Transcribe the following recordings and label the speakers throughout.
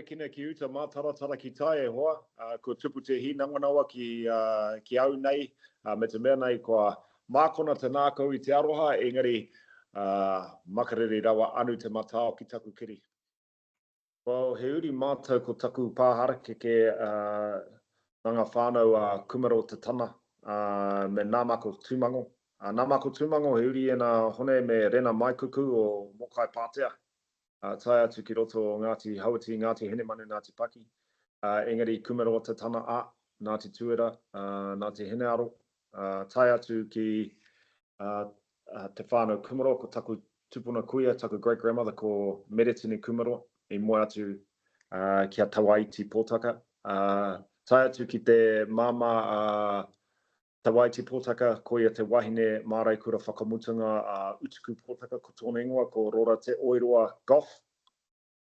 Speaker 1: Kina ki uta mātaratara ki tae hoa, ko tupu te hinanganawa ki au nei, me te mea nei kua mākona te nākau I te aroha, engari makariri rawa anu te matao ki taku kiri. Well, he uri mātou ko taku pāhara ke ngā whānau kumaro te tana me Nāmako Tūmango. Nāmako Tūmango he uri ena hone me rena maikuku o Mokai Pātea. Tai atu ki roto o Ngāti Hauati, Ngāti Henemanu, Ngāti Paki. Engari kumaro te tana Ngāti Tuera, Ngāti Henearo. Tai atu ki te whānau kumaro ko taku tupuna kuia, taku great-grandmother ko Meretini Kumaro, I moe atu kia Tawaiti Potaka. Tai atu ki te mama Tawaiti Potaka, ko ia te wahine mārai kura whakamutunga Utuku Potaka ko tōna ingoa, ko Rora te Oiroa Goff.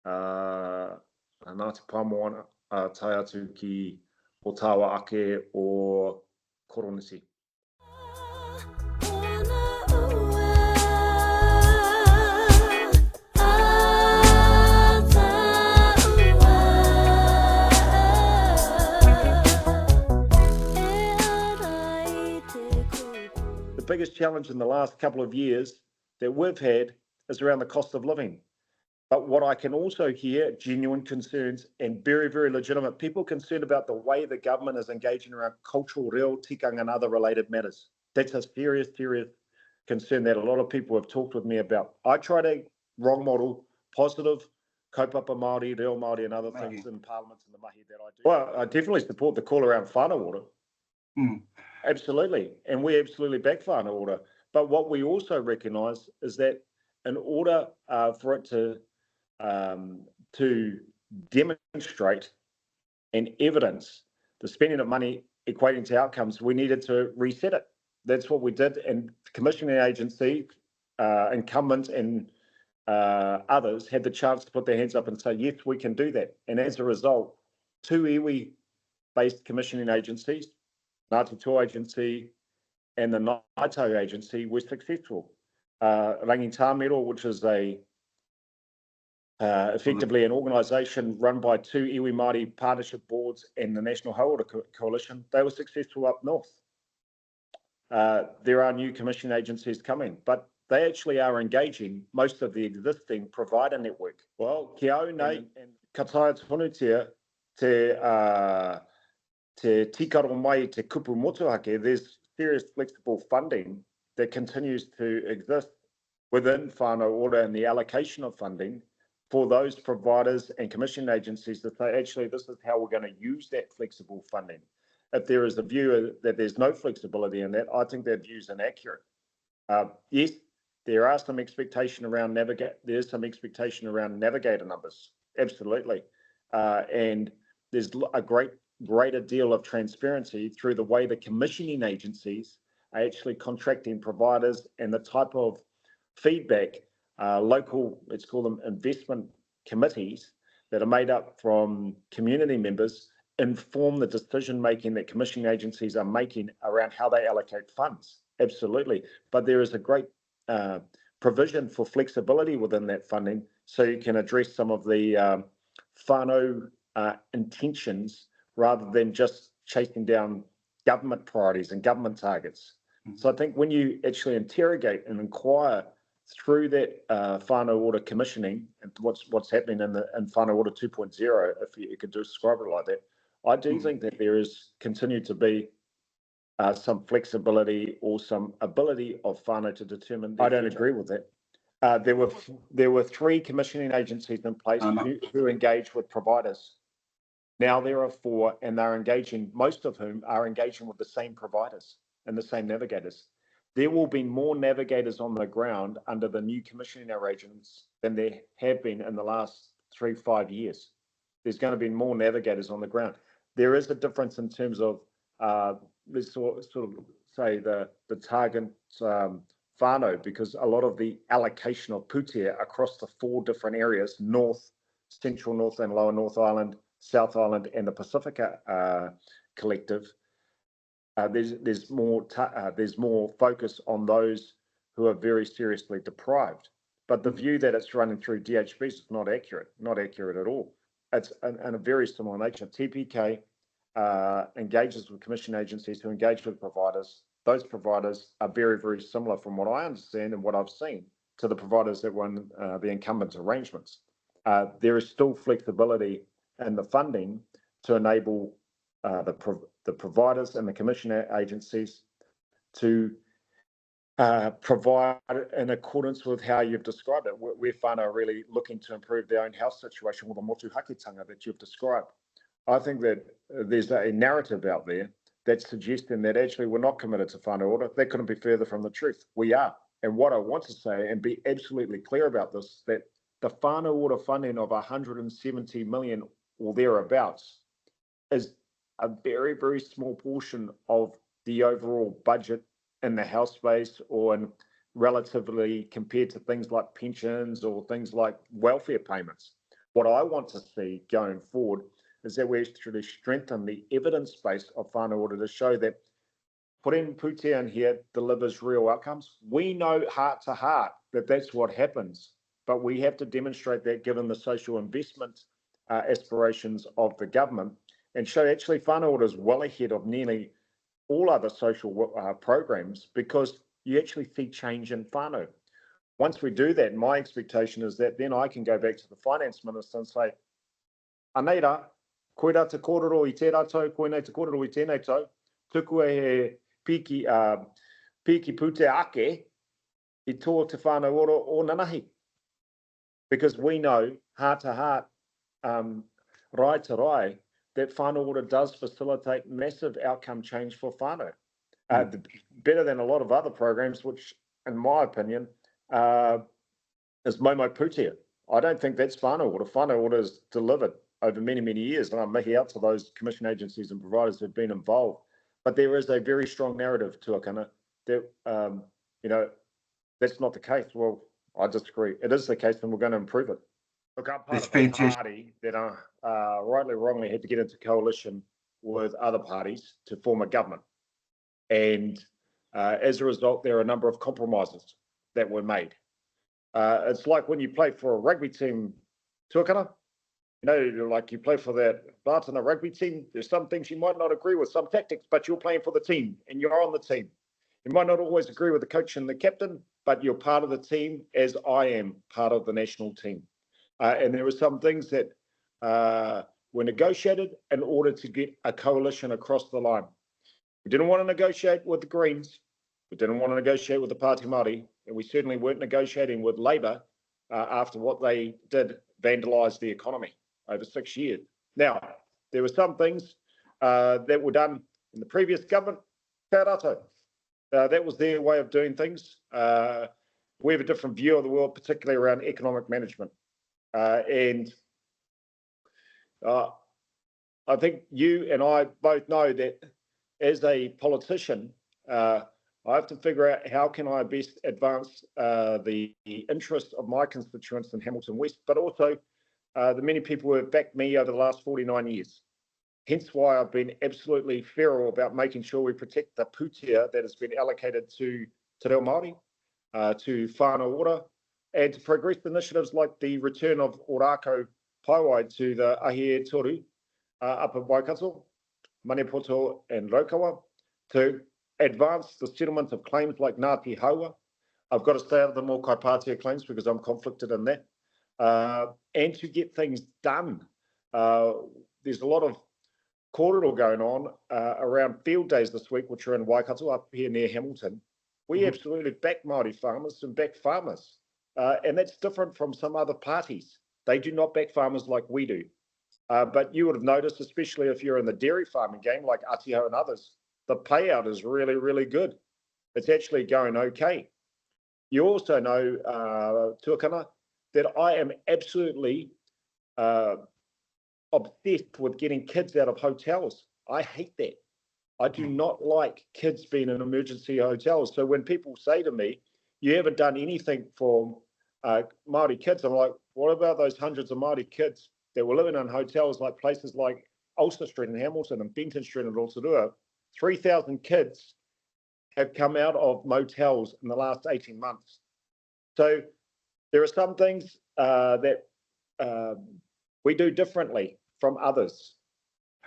Speaker 1: Ngāti Pāmoana, tai atu ki o Tawa Ake o Koronisi. The biggest challenge in the last couple of years that we've had is around the cost of living. But what I can also hear, genuine concerns and very, very legitimate people concerned about the way the government is engaging around cultural reo, tikanga and other related matters. That's a serious, serious concern that a lot of people have talked with me about. I try to wrong model positive, kaupapa Māori, reo Māori and other things in parliaments and the mahi that I do. Well, I definitely support the call around Whānau Ora. Absolutely, and we absolutely back Whānau Ora. But what we also recognise is that in order for it to demonstrate and evidence the spending of money equating to outcomes, we needed to reset it. That's what we did, and commissioning agency, incumbents and others had the chance to put their hands up and say, yes, we can do that. And as a result, two iwi-based commissioning agencies, Ngāti Toa Agency and the Ngaitau Agency, were successful. Rangitāmero, which is effectively an organisation run by two iwi Māori partnership boards and the National Hauora Coalition, they were successful up north. There are new commission agencies coming, but they actually are engaging most of the existing provider network. Well, ki au nei, ka taia tonu te tikaro mai te kupu motuhake, there's serious flexible funding that continues to exist within Whānau Ora and the allocation of funding for those providers and commission agencies that say, actually, this is how we're going to use that flexible funding. If there is a view that there's no flexibility in that, I think that view is inaccurate. Yes, there are some expectation around there's some expectation around navigator numbers, absolutely. And there's a greater deal of transparency through the way the commissioning agencies are actually contracting providers and the type of feedback local, let's call them investment committees that are made up from community members inform the decision making that commissioning agencies are making around how they allocate funds. Absolutely. But there is a great provision for flexibility within that funding so you can address some of the whānau intentions rather than just chasing down government priorities and government targets. So I think when you actually interrogate and inquire through that Whānau Ora commissioning and what's happening in Whānau Ora 2.0, if you could describe it like that, I do think that there is continued to be some flexibility or some ability of whānau to determine. I don't agree with that. There were three commissioning agencies in place who engage with providers. Now there are four, and they're engaging, most of whom are engaging with the same providers and the same navigators. There will be more navigators on the ground under the new commissioning arrangements than there have been in the last 3-5 years. There's going to be more navigators on the ground. There is a difference in terms of, let's sort of say the target whānau, because a lot of the allocation of pūtea across the 4 different areas, north, Central North and Lower North Island, South Island, and the Pacifica Collective, there's more focus on those who are very seriously deprived. But the view that it's running through DHBs is not accurate at all. It's in a very similar nature. TPK engages with commission agencies who engage with providers. Those providers are very, very similar, from what I understand and what I've seen, to the providers that were in the incumbent arrangements. There is still flexibility in the funding to enable the providers and the commission agencies to provide in accordance with how you've described it. Where whānau are really looking to improve their own health situation with the motuhakitanga that you've described. I think that there's a narrative out there that's suggesting that actually we're not committed to whānau ora. That couldn't be further from the truth. We are. And what I want to say, and be absolutely clear about this, that the whānau ora funding of 170 million or thereabouts is a very, very small portion of the overall budget in the health space, or in relatively compared to things like pensions or things like welfare payments. What I want to see going forward is that we actually strengthen the evidence base of whānau ora to show that putting pūtea in here delivers real outcomes. We know heart to heart that that's what happens, but we have to demonstrate that given the social investment aspirations of the government, and show actually whānau ora is well ahead of nearly all other social programs, because you actually see change in whānau. Once we do that, my expectation is that then I can go back to the finance minister and say, aneira, koe rā te kōrero i tērā tau, koe nei te kōrero i tēnei tau, tuku e he piki pūtea ake i tō te whānau ora o nanahi. Because we know, heart to heart, rai to rai, that whānau ora does facilitate massive outcome change for whānau. Better than a lot of other programs, which, in my opinion, is momo pūtea. I don't think that's whānau ora. Whānau ora is delivered over many, many years, and I'm making out to those commission agencies and providers who've been involved. But there is a very strong narrative to Akana that, that's not the case. Well, I disagree. It is the case, and we're going to improve it. Look, I'm part of a party that rightly or wrongly had to get into coalition with other parties to form a government. And as a result, there are a number of compromises that were made. It's like when you play for a rugby team, tuakana, like you play for that Bartana rugby team, there's some things you might not agree with, some tactics, but you're playing for the team and you're on the team. You might not always agree with the coach and the captain, but you're part of the team, as I am part of the national team. And there were some things that were negotiated in order to get a coalition across the line. We didn't want to negotiate with the Greens. We didn't want to negotiate with the Pāti Māori, and we certainly weren't negotiating with Labour after what they did vandalise the economy over 6 years. Now, there were some things that were done in the previous government. Kia rātou. That was their way of doing things. We have a different view of the world, particularly around economic management. And I think you and I both know that as a politician, I have to figure out how can I best advance the interest of my constituents in Hamilton West, but also the many people who have backed me over the last 49 years. Hence why I've been absolutely feral about making sure we protect the pūtea that has been allocated to Te Reo Māori, to Whānau Ora, and to progress initiatives like the return of Orako Paiwai to the Ahie Toru up at Waikato, Manipoto and Raukawa, to advance the settlement of claims like Ngāti Haua. I've got to stay out of the more Kaipātia claims because I'm conflicted in that, and to get things done. There's a lot of kōrero going on around field days this week, which are in Waikato up here near Hamilton. We absolutely back Māori farmers and back farmers. And that's different from some other parties. They do not back farmers like we do. But you would have noticed, especially if you're in the dairy farming game, like Atiho and others, the payout is really, really good. It's actually going okay. You also know, Tuakana, that I am absolutely obsessed with getting kids out of hotels. I hate that. I do not like kids being in emergency hotels. So when people say to me, you haven't done anything for Māori kids, I'm like, What about those hundreds of Māori kids that were living in hotels like places like Ulster Street in Hamilton and Benton Street in Rotorua? 3,000 kids have come out of motels in the last 18 months. So there are some things that we do differently from others.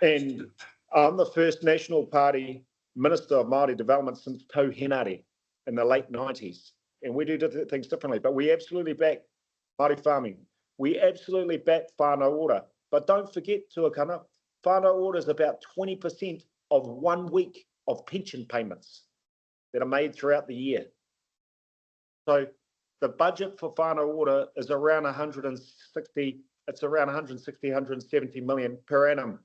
Speaker 1: And I'm the first National Party Minister of Māori Development since Tau Henare in the late 90s. And we do things differently, but we absolutely back Māori farming. We absolutely back Whānau Ora. But don't forget, Tuakana, Whānau Ora is about 20% of 1 week of pension payments that are made throughout the year. So the budget for Whānau Ora is around 160, 170 million per annum.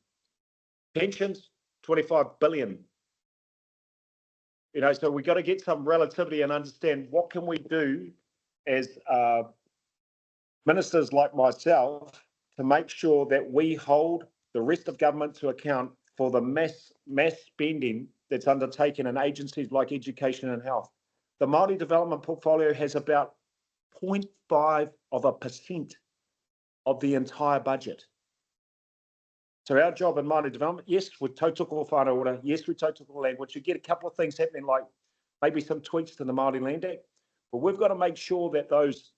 Speaker 1: Pensions, 25 billion. You know, so we got to get some relativity and understand what can we do as ministers like myself to make sure that we hold the rest of government to account for the mass spending that's undertaken in agencies like education and health. The Māori development portfolio has about 0.5% of the entire budget. So our job in Māori development, yes, with tautoko Whānau Ora, yes, with tautoko language, you get a couple of things happening, like maybe some tweaks to the Māori Land Act, but we've got to make sure that those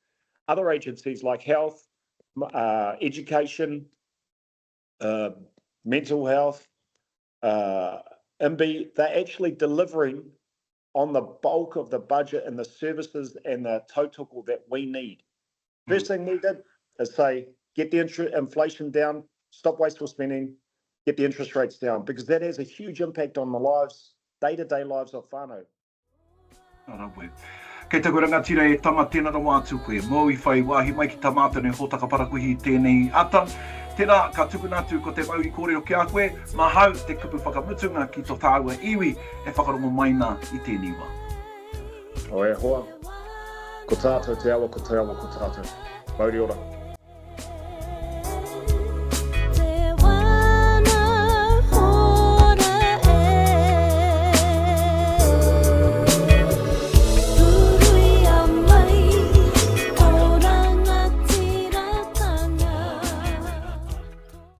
Speaker 1: other agencies like health, education, mental health, they're actually delivering on the bulk of the budget and the services and the tautoko that we need. First thing we did is say, get the inflation down, stop wasteful spending, get the interest rates down, because that has a huge impact on the lives, day-to-day lives of whānau.
Speaker 2: Kei te kuranga tira e tama tēnā rā wātu koe. Mō I whai wāhi mai ki tā mātou nei hōtaka parakuhi tēnei ata. Tēnā, ka tuku nātu ko te mauri kōrero ki a koe. Mā hau te kupu whakamutunga ki tō tāua iwi e whakarongo mai nā I tēnei wā.
Speaker 1: O e hoa. Ko tātou te awa, ko te awa, ko tātou. Mauri ora.